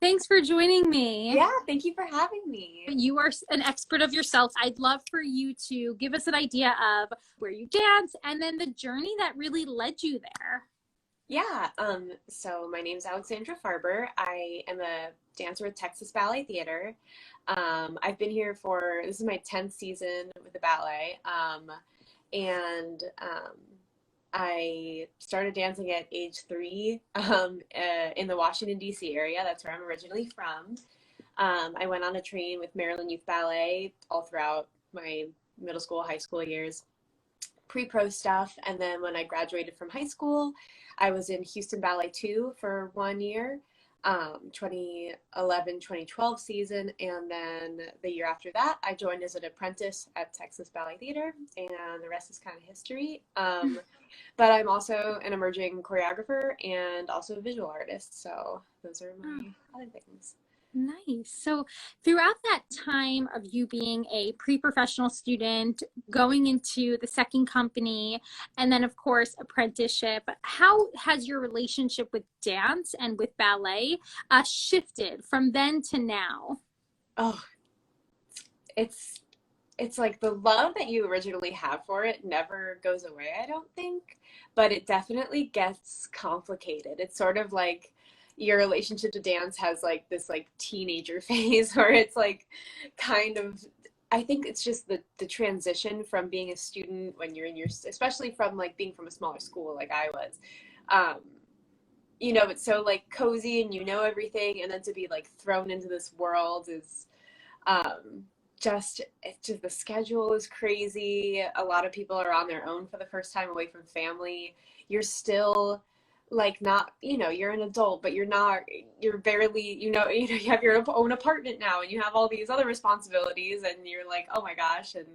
Thanks for joining me. Yeah, thank you for having me. You are an expert of yourself. I'd love for you to give us an idea of where you dance and then the journey that really led you there. Yeah, so my name's Alexandra Farber. I am a dancer with Texas Ballet Theater. I've been here this is my 10th season with the ballet. And I started dancing at age 3 in the Washington, D.C. area. That's where I'm originally from. I went on a train with Maryland Youth Ballet all throughout my middle school, high school years, pre-pro stuff. And then when I graduated from high school, I was in Houston Ballet 2 for 1 year, 2011, 2012 season. And then the year after that, I joined as an apprentice at Texas Ballet Theater, and the rest is kind of history. But I'm also an emerging choreographer and also a visual artist. So those are my other things. Nice. So throughout that time of you being a pre-professional student, going into the second company, and then of course apprenticeship, how has your relationship with dance and with ballet shifted from then to now? Oh, it's like the love that you originally have for it never goes away, I don't think, but it definitely gets complicated. It's sort of like your relationship to dance has like this like teenager phase where it's like kind of, I think it's just the transition from being a student when you're in your, especially from like being from a smaller school like I was, um it's so like cozy and everything, and then to be like thrown into this world is um it's just the schedule is crazy. A lot of people are on their own for the first time away from family. You're still like not, you're an adult, but you're barely, you have your own apartment now and you have all these other responsibilities and you're like, oh my gosh. And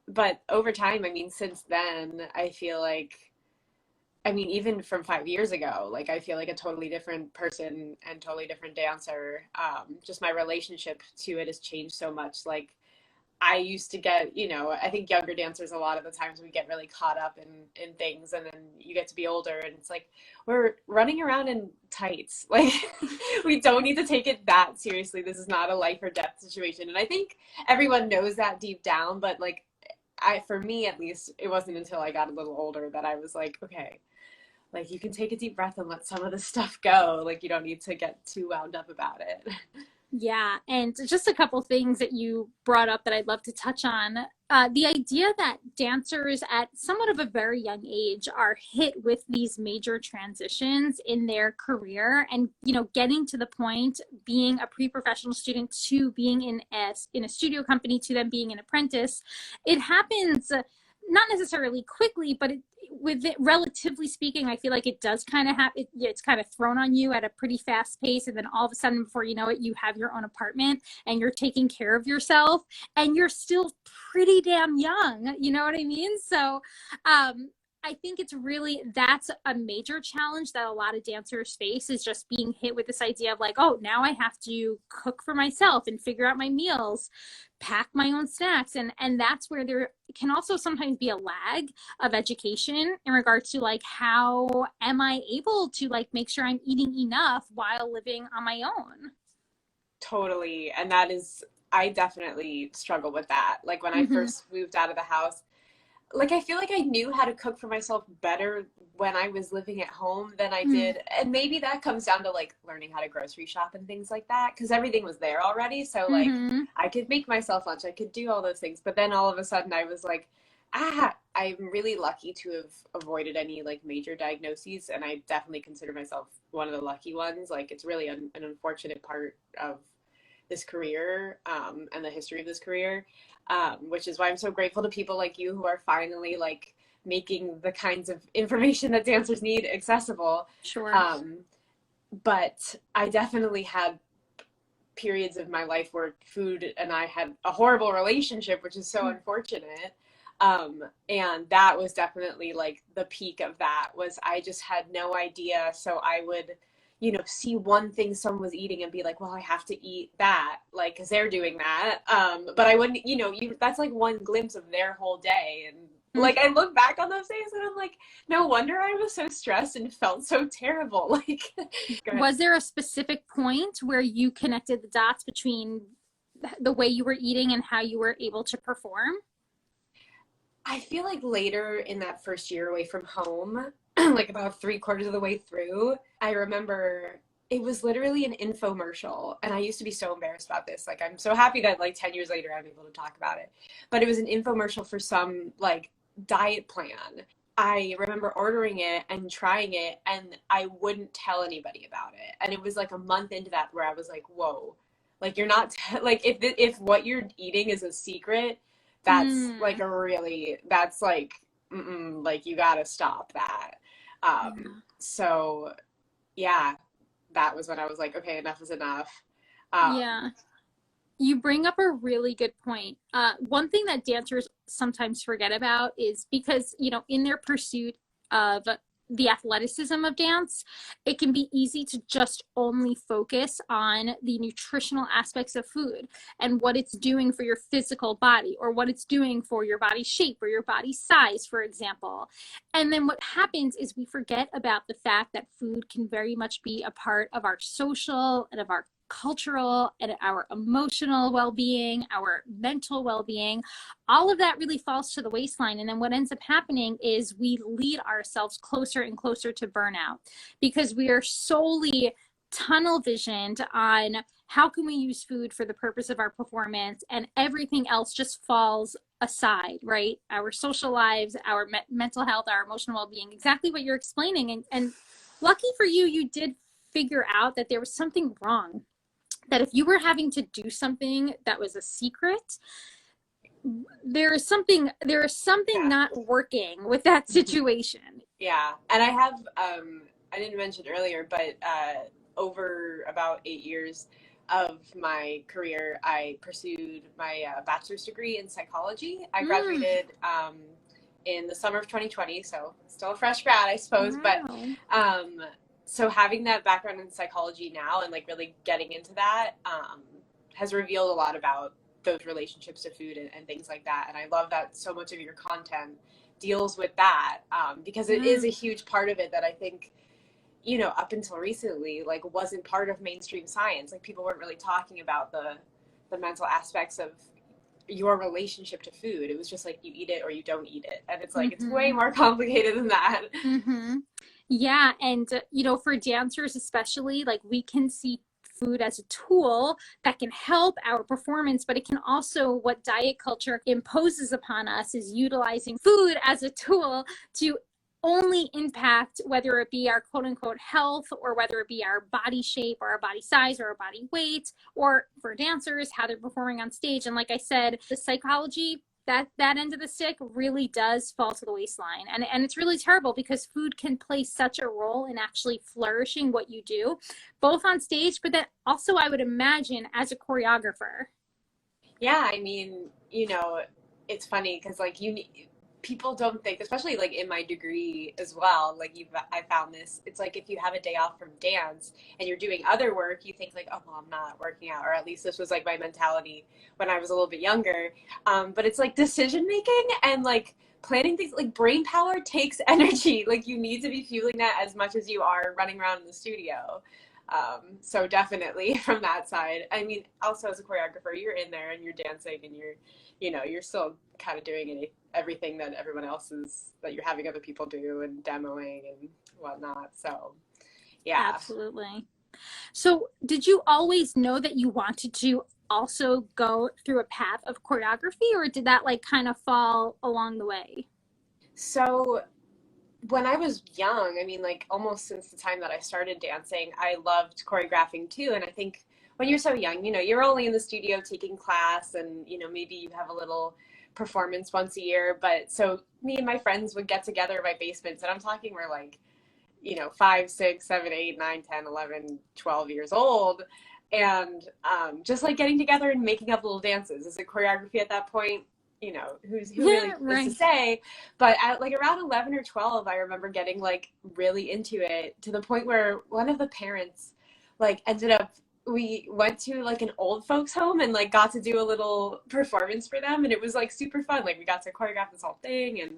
but over time, I mean, since then, I feel like, I mean, even from 5 years ago, like I feel like a totally different person and totally different dancer. Just my relationship to it has changed so much. Like I used to get, I think younger dancers, a lot of the times we get really caught up in things, and then you get to be older and it's like, we're running around in tights. Like we don't need to take it that seriously. This is not a life or death situation. And I think everyone knows that deep down, but like for me at least, it wasn't until I got a little older that I was like, okay, like you can take a deep breath and let some of this stuff go. Like you don't need to get too wound up about it. Yeah, and just a couple things that you brought up that I'd love to touch on. The idea that dancers at somewhat of a very young age are hit with these major transitions in their career, and getting to the point being a pre-professional student to being in a studio company to then being an apprentice. It happens not necessarily quickly, but with it, relatively speaking, I feel like it does kind of it's kind of thrown on you at a pretty fast pace. And then all of a sudden, before you know it, you have your own apartment and you're taking care of yourself and you're still pretty damn young. You know what I mean? So, I think that's a major challenge that a lot of dancers face, is just being hit with this idea of like, oh, now I have to cook for myself and figure out my meals, pack my own snacks. And that's where there can also sometimes be a lag of education in regards to like, how am I able to like make sure I'm eating enough while living on my own? Totally. And I definitely struggle with that. Like when I Mm-hmm. first moved out of the house, like I feel like I knew how to cook for myself better when I was living at home than I did. And maybe that comes down to like learning how to grocery shop and things like that, because everything was there already. So like Mm-hmm. I could make myself lunch, I could do all those things. But then all of a sudden I was like, I'm really lucky to have avoided any like major diagnoses. And I definitely consider myself one of the lucky ones. Like it's really an unfortunate part of this career, and the history of this career, which is why I'm so grateful to people like you who are finally like making the kinds of information that dancers need accessible. Sure. Um, but I definitely had periods of my life where food and I had a horrible relationship, which is so unfortunate. And that was definitely like the peak of that. Was I just had no idea. So I would, see one thing someone was eating and be like, well, I have to eat that, like, because they're doing that. But I wouldn't, that's like one glimpse of their whole day. And Like, I look back on those days and I'm like, no wonder I was so stressed and felt so terrible. Like, was there a specific point where you connected the dots between the way you were eating and how you were able to perform? I feel like later in that first year away from home, like about 3/4 of the way through, I remember it was literally an infomercial. And I used to be so embarrassed about this. Like, I'm so happy that like 10 years later, I'm able to talk about it. But it was an infomercial for some like diet plan. I remember ordering it and trying it, and I wouldn't tell anybody about it. And it was like a month into that where I was like, whoa, like you're not, like if what you're eating is a secret, that's like a really, that's like, like you gotta stop that. So yeah, that was when I was like, okay, enough is enough. Yeah. You bring up a really good point. One thing that dancers sometimes forget about is because, you know, in their pursuit of the athleticism of dance, it can be easy to just only focus on the nutritional aspects of food and what it's doing for your physical body, or what it's doing for your body shape or your body size, for example. And then what happens is we forget about the fact that food can very much be a part of our social and of our cultural and our emotional well-being, our mental well-being. All of that really falls to the waistline. And then what ends up happening is we lead ourselves closer and closer to burnout because we are solely tunnel visioned on how can we use food for the purpose of our performance, and everything else just falls aside, right? Our social lives, our mental health, our emotional well-being, exactly what you're explaining. And lucky for you, you did figure out that there was something wrong, that if you were having to do something that was a secret, there is something not working with that situation. Yeah. And I have, I didn't mention earlier, but over about 8 years of my career, I pursued my bachelor's degree in psychology. I graduated in the summer of 2020, so still a fresh grad, I suppose. Wow. But so having that background in psychology now and like really getting into that has revealed a lot about those relationships to food and things like that. And I love that so much of your content deals with that because it is a huge part of it that I think, you know, up until recently, like wasn't part of mainstream science. Like people weren't really talking about the mental aspects of your relationship to food. It was just like you eat it or you don't eat it. And it's like, it's way more complicated than that. Yeah. And, you know, for dancers especially, like we can see food as a tool that can help our performance, but it can also, what diet culture imposes upon us is utilizing food as a tool to only impact whether it be our quote unquote health, or whether it be our body shape or our body size or our body weight, or for dancers, how they're performing on stage. And like I said, the psychology, that end of the stick really does fall to the waistline. And it's really terrible because food can play such a role in actually flourishing what you do, both on stage, but then also I would imagine as a choreographer. Yeah, I mean, you know, it's funny because like people don't think, especially like in my degree as well, like I found this, it's like if you have a day off from dance and you're doing other work, you think like, oh well, I'm not working out, or at least this was like my mentality when I was a little bit younger. But it's like decision making and like planning things, like brain power takes energy. Like you need to be fueling that as much as you are running around in the studio. So definitely from that side. I mean, also as a choreographer, you're in there and you're dancing and you're still kind of doing everything that everyone else is, that you're having other people do and demoing and whatnot. So yeah. Absolutely. So did you always know that you wanted to also go through a path of choreography, or did that like kind of fall along the way? So when I was young, I mean, like almost since the time that I started dancing, I loved choreographing too. And I think when you're so young, you know, you're only in the studio taking class and, you know, maybe you have a little performance once a year. But so me and my friends would get together in my basements, and I'm talking we're like, you know, 5, 6, 7, 8, 9, 10, 11, 12 years old. And just like getting together and making up little dances. Is it choreography at that point? You know, who really is to say. But at like around 11 or 12, I remember getting like really into it, to the point where one of the parents like ended up we went to like an old folks home and like got to do a little performance for them, and it was like super fun. Like we got to choreograph this whole thing, and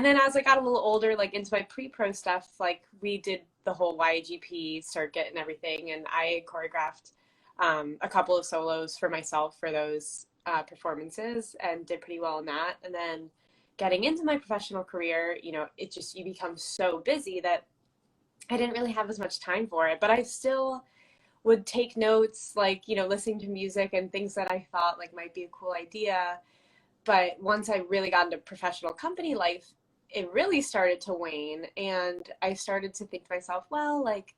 then as I got a little older, like into my pre-pro stuff, like we did the whole YAGP circuit and everything, and I choreographed a couple of solos for myself for those performances and did pretty well in that. And then getting into my professional career, you know, it just, you become so busy that I didn't really have as much time for it, but I still would take notes, like, you know, listening to music and things that I thought like might be a cool idea. But once I really got into professional company life, it really started to wane. And I started to think to myself, well, like,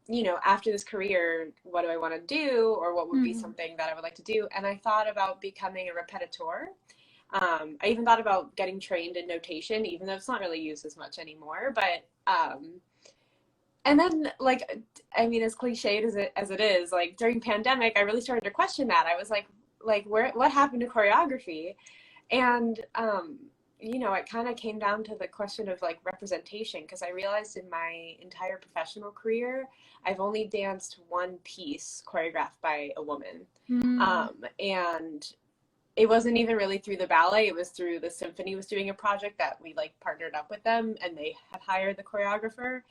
you know, after this career, what do I want to do? Or what would be something that I would like to do? And I thought about becoming a repetiteur. I even thought about getting trained in notation, even though it's not really used as much anymore. But and then, like, I mean, as cliched as it is, like during pandemic, I really started to question that. I was like, what happened to choreography? And you know, it kind of came down to the question of like representation, because I realized in my entire professional career, I've only danced one piece choreographed by a woman. And it wasn't even really through the ballet. It was through the symphony was doing a project that we like partnered up with them, and they had hired the choreographer.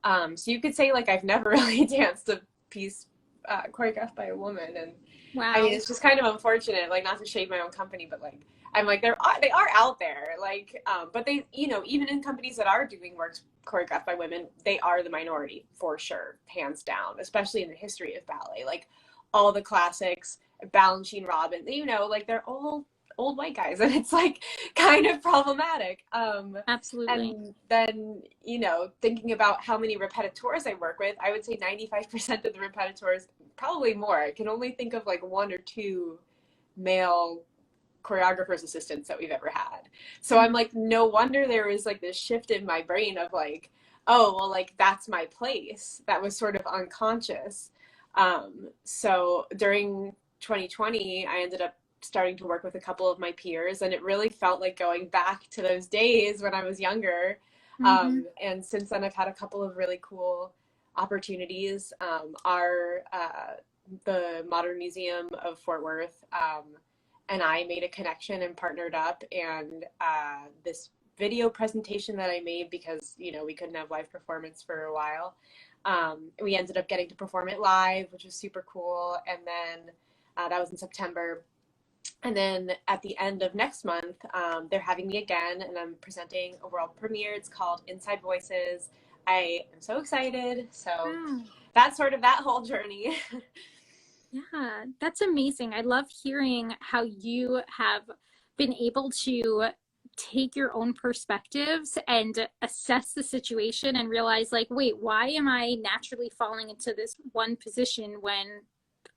So you could say like I've never really danced a piece choreographed by a woman. And Wow. I mean, it's just kind of unfortunate, like not to shade my own company, but like I'm like they are out there, like, but they, you know, even in companies that are doing works choreographed by women, they are the minority for sure, hands down, especially in the history of ballet. Like all the classics, Balanchine, Robin, you know, like they're all old white guys, and it's like kind of problematic. Absolutely. And then, you know, thinking about how many repetiteurs I work with, I would say 95% of the repetiteurs, probably more. I can only think of like one or two male choreographers assistants that we've ever had. So I'm like, no wonder there was like this shift in my brain of like, oh, well, like that's my place. That was sort of unconscious. So during 2020, I ended up starting to work with a couple of my peers, and it really felt like going back to those days when I was younger. And since then, I've had a couple of really cool opportunities. The Modern Museum of Fort Worth and I made a connection and partnered up, and this video presentation that I made, because, you know, we couldn't have live performance for a while, we ended up getting to perform it live, which was super cool. And then that was in September. And then at the end of next month, they're having me again, and I'm presenting a world premiere. It's called Inside Voices. I am so excited. So that's sort of that whole journey. Yeah, that's amazing. I love hearing how you have been able to take your own perspectives and assess the situation and realize like, wait, why am I naturally falling into this one position when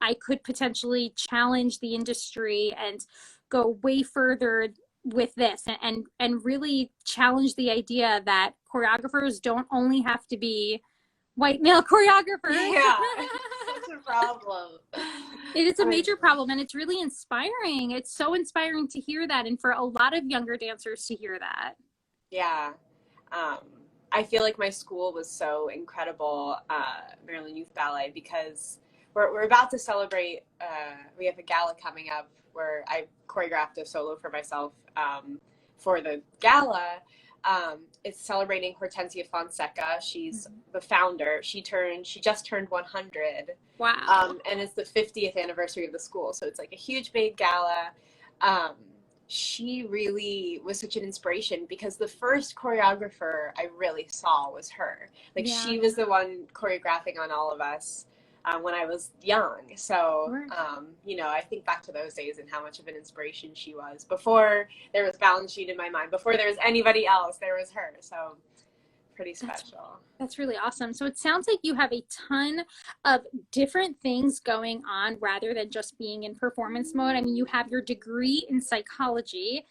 I could potentially challenge the industry and go way further with this, and really challenge the idea that choreographers don't only have to be white male choreographers. Yeah, it's such a problem. It is a major problem, and it's really inspiring. It's so inspiring to hear that, and for a lot of younger dancers to hear that. Yeah. I feel like my school was so incredible, Maryland Youth Ballet, because we're about to celebrate, we have a gala coming up where I choreographed a solo for myself for the gala. It's celebrating Hortensia Fonseca. She's the founder. She just turned 100. Wow. And it's the 50th anniversary of the school. So it's like a huge, big gala. She really was such an inspiration, because the first choreographer I really saw was her. Like, she was the one choreographing on all of us when I was young. So, you know, I think back to those days and how much of an inspiration she was. Before there was Balanchine in my mind, before there was anybody else, there was her. So pretty special. That's really awesome. So it sounds like you have a ton of different things going on rather than just being in performance mode. I mean, you have your degree in psychology,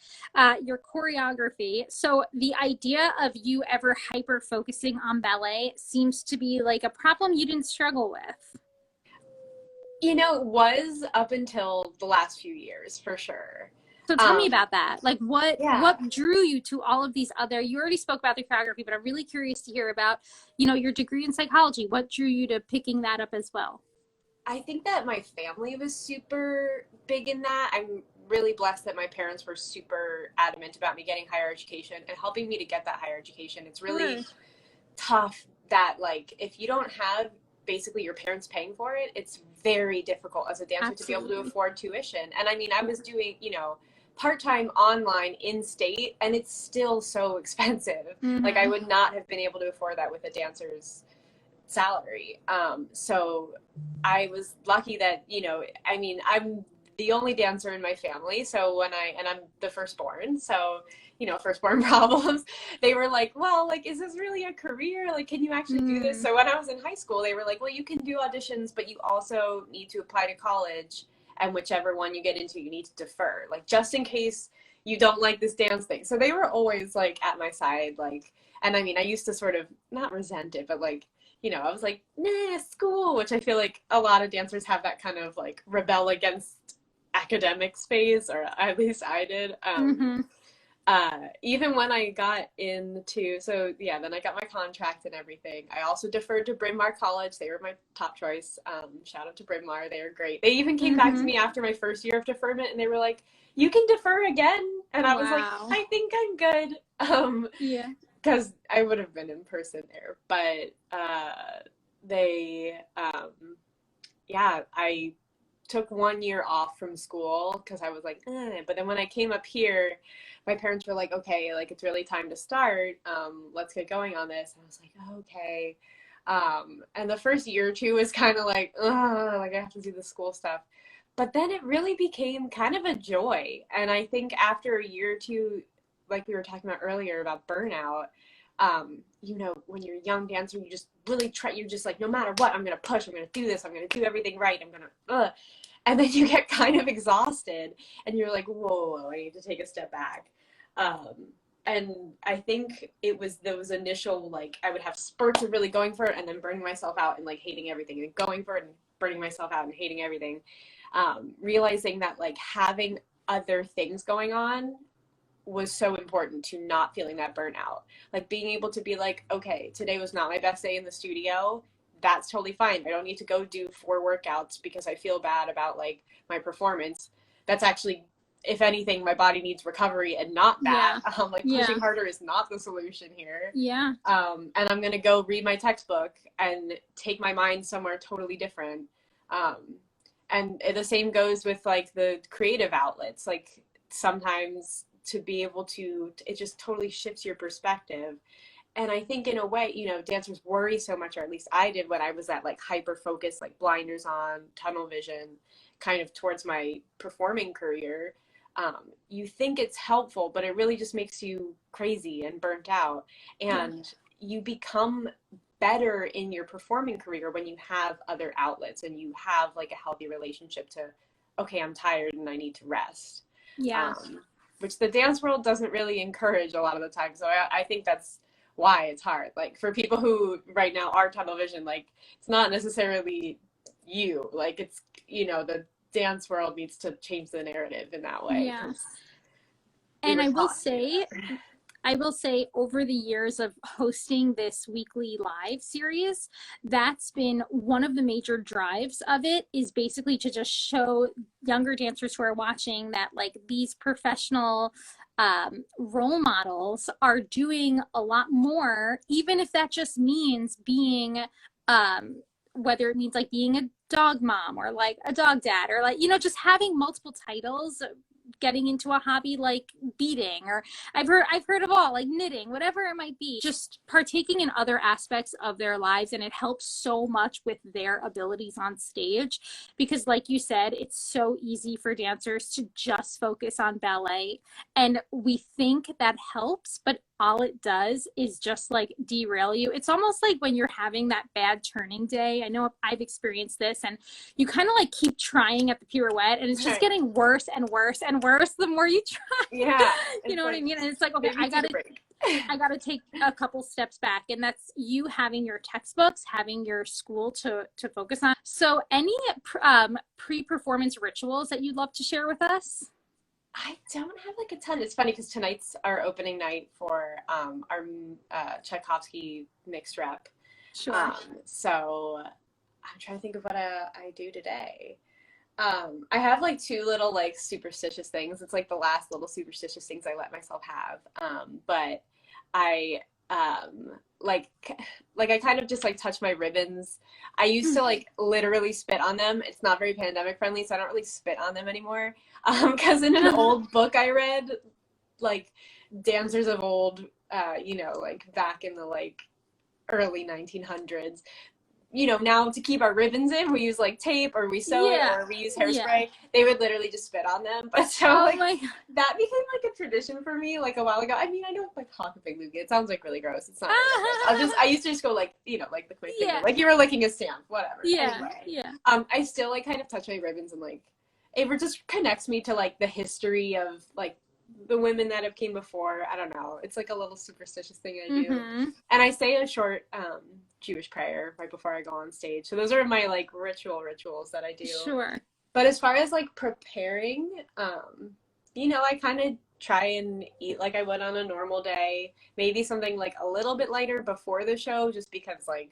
your choreography. So the idea of you ever hyper focusing on ballet seems to be like a problem you didn't struggle with. You know, it was up until the last few years, for sure. So tell me about that. Like Yeah. what drew you to all of these other, you already spoke about the choreography, but I'm really curious to hear about, you know, your degree in psychology. What drew you to picking that up as well? I think that my family was super big in that. I'm really blessed that my parents were super adamant about me getting higher education and helping me to get that higher education. It's really Sure. tough that, like, if you don't have basically your parents paying for it, it's very difficult as a dancer to be able to Absolutely. afford tuition. And I mean, I Yeah. was doing, part-time online in state, and it's still so expensive. Like, I Mm-hmm. would not have been able to afford that with a dancer's salary. So I was lucky that, I mean, I'm the only dancer in my family. So and I'm the firstborn. So, firstborn problems, they were like, well, like, is this really a career? Like, can you actually do this? Mm. So when I was in high school, they were like, well, you can do auditions, but you also need to apply to college. And whichever one you get into, you need to defer, like, just in case you don't like this dance thing. So they were always like at my side, like, and I mean, I used to sort of not resent it, but like, I was like, nah, school, which I feel like a lot of dancers have that kind of like rebel against academics phase, or at least I did. Mm-hmm. Even when I got into, so yeah, then I got my contract and everything. I also deferred to Bryn Mawr College. They were my top choice. Shout out to Bryn Mawr. They were great. They even came back to Mm-hmm. me after my first year of deferment and they were like, you can defer again. And I was like, Wow. I think I'm good. Yeah. Because I would have been in person there. But they, yeah, I took 1 year off from school because I was like, eh. But then when I came up here, my parents were like, okay, like, it's really time to start. Let's get going on this. And I was like, okay. And the first year or two was kind of like, like, I have to do the school stuff. But then it really became kind of a joy. And I think after a year or two, like we were talking about earlier about burnout, when you're a young dancer, you just really try, you're just like, no matter what, I'm going to push, I'm going to do this, I'm going to do everything right, I'm going to, and then you get kind of exhausted and you're like, whoa, I need to take a step back. Um, and I think it was those initial, like, I would have spurts of really going for it and then burning myself out and like hating everything and going for it and burning myself out and hating everything. Realizing that, like, having other things going on was so important to not feeling that burnout. Like, being able to be like, okay, today was not my best day in the studio. That's totally fine. I don't need to go do 4 workouts because I feel bad about, like, my performance. That's actually, if anything, my body needs recovery and not that. Yeah. Like, Yeah. pushing harder is not the solution here. Yeah. And I'm going to go read my textbook and take my mind somewhere totally different. And the same goes with, like, the creative outlets. Like, sometimes to be able to, it just totally shifts your perspective. And I think in a way, dancers worry so much, or at least I did when I was at, like, hyper focus, like blinders on, tunnel vision, kind of towards my performing career. You think it's helpful, but it really just makes you crazy and burnt out. Yeah. And you become better in your performing career when you have other outlets and you have, like, a healthy relationship to, okay, I'm tired and I need to rest. Yeah. Which the dance world doesn't really encourage a lot of the time. So I think that's why it's hard. Like, for people who right now are tunnel vision, like, it's not necessarily you. Like, it's, the dance world needs to change the narrative in that way because Yes. we And were taught to do I will say over the years of hosting this weekly live series, that's been one of the major drives of it, is basically to just show younger dancers who are watching that, like, these professional role models are doing a lot more, even if that just means being, whether it means like being a dog mom or like a dog dad, or like, just having multiple titles, getting into a hobby like beading, or I've heard of all, like knitting, whatever it might be, just partaking in other aspects of their lives. And it helps so much with their abilities on stage, because like you said, it's so easy for dancers to just focus on ballet, and we think that helps, but all it does is just like derail you. It's almost like when you're having that bad turning day. I know I've experienced this, and you kind of like keep trying at the pirouette and it's just it. getting worse and worse and worse the more you try. Yeah, You it's know what I like, mean? And it's like, okay, maybe take a break. I gotta take a couple steps back. And that's you having your textbooks, having your school to focus on. So any pre-performance rituals that you'd love to share with us? I don't have like a ton. It's funny because tonight's our opening night for our Tchaikovsky mixed rep. Sure. Um, so I'm trying to think of what I do today. I have like two little like superstitious things. It's like the last little superstitious things I let myself have. But I like I kind of just like touch my ribbons. I used to like literally spit on them. It's not very pandemic friendly, so I don't really spit on them anymore. Because in an old book I read, like dancers of old, like back in the like early 1900s, now to keep our ribbons in, we use like tape or we sew it Yeah. or we use Yeah. hairspray. They would literally just spit on them. But so Oh like my God. that became like a tradition for me like a while ago. I mean, I don't like hawk a big loogie. It sounds like really gross. It's not really gross. I used to just go like, like the quick finger, Yeah. like you were licking a stamp, whatever. Yeah. Anyway, Yeah. I still like kind of touch my ribbons and like it just connects me to like the history of like the women that have came before. I don't know. It's like a little superstitious thing I do. Mm-hmm. And I say a short Jewish prayer right before I go on stage. So those are my like rituals that I do. Sure. But as far as like preparing, I kind of try and eat like I would on a normal day. Maybe something like a little bit lighter before the show, just because like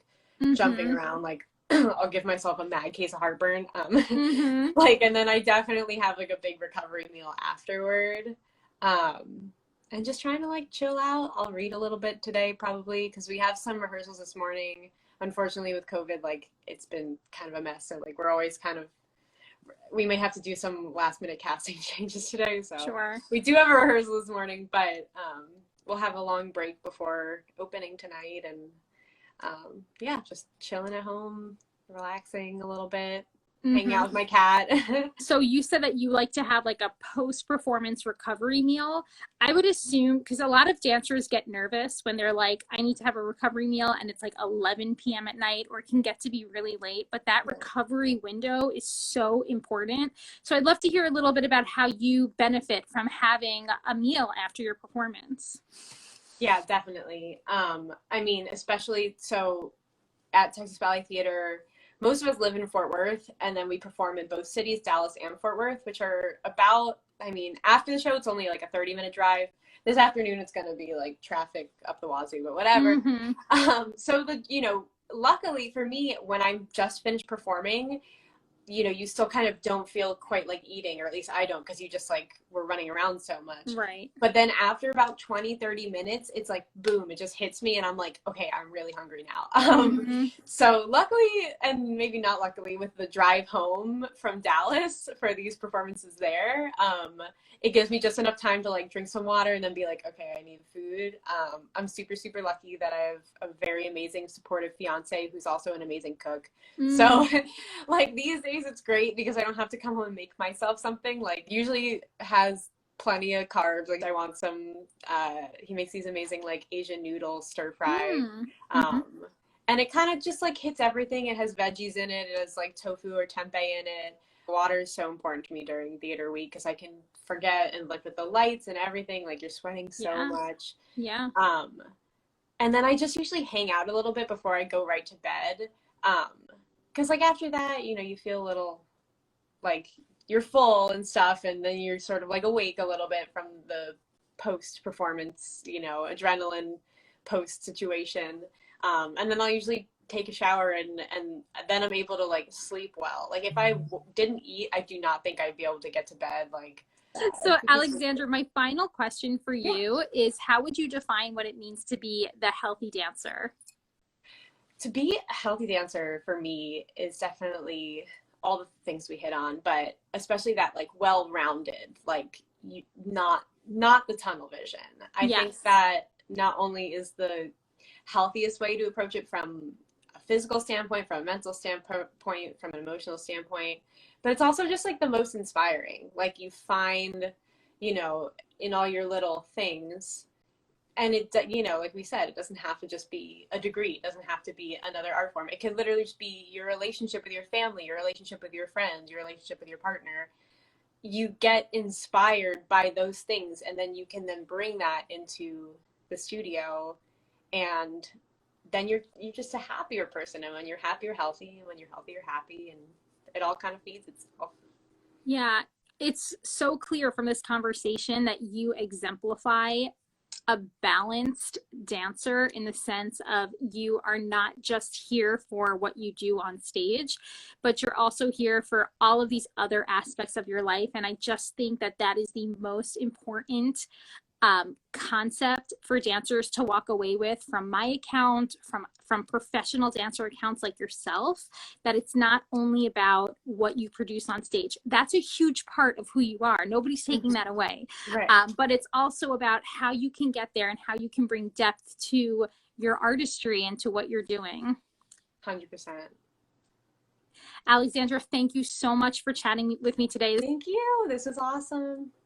jumping Mm-hmm. around, like I'll give myself a mad case of heartburn. Mm-hmm. Like, and then I definitely have like a big recovery meal afterward. Um, and just trying to like chill out. I'll read a little bit today probably because we have some rehearsals this morning. Unfortunately, with COVID, like it's been kind of a mess. So like we're always kind of we may have to do some last minute casting changes today. So Sure. we do have a rehearsal this morning, but we'll have a long break before opening tonight, and yeah, just chilling at home, relaxing a little bit, hanging out Mm-hmm. with my cat. So you said that you like to have like a post-performance recovery meal. I would assume because a lot of dancers get nervous when they're like, I need to have a recovery meal and it's like 11 p.m. at night or it can get to be really late. But that recovery window is so important. So I'd love to hear a little bit about how you benefit from having a meal after your performance. Yeah, definitely. I mean, especially so at Texas Valley Theater, most of us live in Fort Worth, and then we perform in both cities, Dallas and Fort Worth, which are about, I mean, after the show, it's only like a 30-minute drive. This afternoon, it's going to be like traffic up the wazoo, but whatever. Mm-hmm. So luckily for me, when I'm just finished performing, you still kind of don't feel quite like eating, or at least I don't, because you just like we're running around so much. Right. But then after about 20-30 minutes, it's like boom, it just hits me and I'm like, okay, I'm really hungry now. Mm-hmm. So luckily, and maybe not luckily, with the drive home from Dallas for these performances there, it gives me just enough time to like drink some water and then be like, okay, I need food. I'm super, super lucky that I have a very amazing, supportive fiance who's also an amazing cook. Mm-hmm. So like these days it's great because I don't have to come home and make myself something. Like usually has plenty of carbs. Like I want some he makes these amazing like Asian noodle stir fry. Mm-hmm. And it kind of just like hits everything. It has veggies in it. It has like tofu or tempeh in it. Water is so important to me during theater week because I can forget, and like with the lights and everything, like you're sweating so much. Yeah. And then I just usually hang out a little bit before I go right to bed. Because like after that, you feel a little like you're full and stuff, and then you're sort of like awake a little bit from the post performance, adrenaline post situation. And then I'll usually take a shower and then I'm able to like sleep well. Like if I didn't eat, I do not think I'd be able to get to bed like that. So, Alexandra, my final question for Yeah. you is how would you define what it means to be the healthy dancer? To be a healthy dancer for me is definitely all the things we hit on, but especially that like well-rounded, like not the tunnel vision. I think that not only is the healthiest way to approach it from a physical standpoint, from a mental standpoint, from an emotional standpoint, but it's also just like the most inspiring. Like you find, in all your little things. And it, like we said, it doesn't have to just be a degree. It doesn't have to be another art form. It can literally just be your relationship with your family, your relationship with your friends, your relationship with your partner. You get inspired by those things, and then you can then bring that into the studio, and then you're just a happier person. And when you're happy, you're healthy. And when you're healthy, you're happy, and it all kind of feeds itself. Yeah. it's so clear from this conversation that you exemplify a balanced dancer, in the sense of you are not just here for what you do on stage, but you're also here for all of these other aspects of your life. And I just think that that is the most important concept for dancers to walk away with from my account, from professional dancer accounts like yourself, that it's not only about what you produce on stage. That's a huge part of who you are. Nobody's taking that away. Right. But it's also about how you can get there and how you can bring depth to your artistry and to what you're doing. 100%. Alexandra, thank you so much for chatting with me today. Thank you. This was awesome.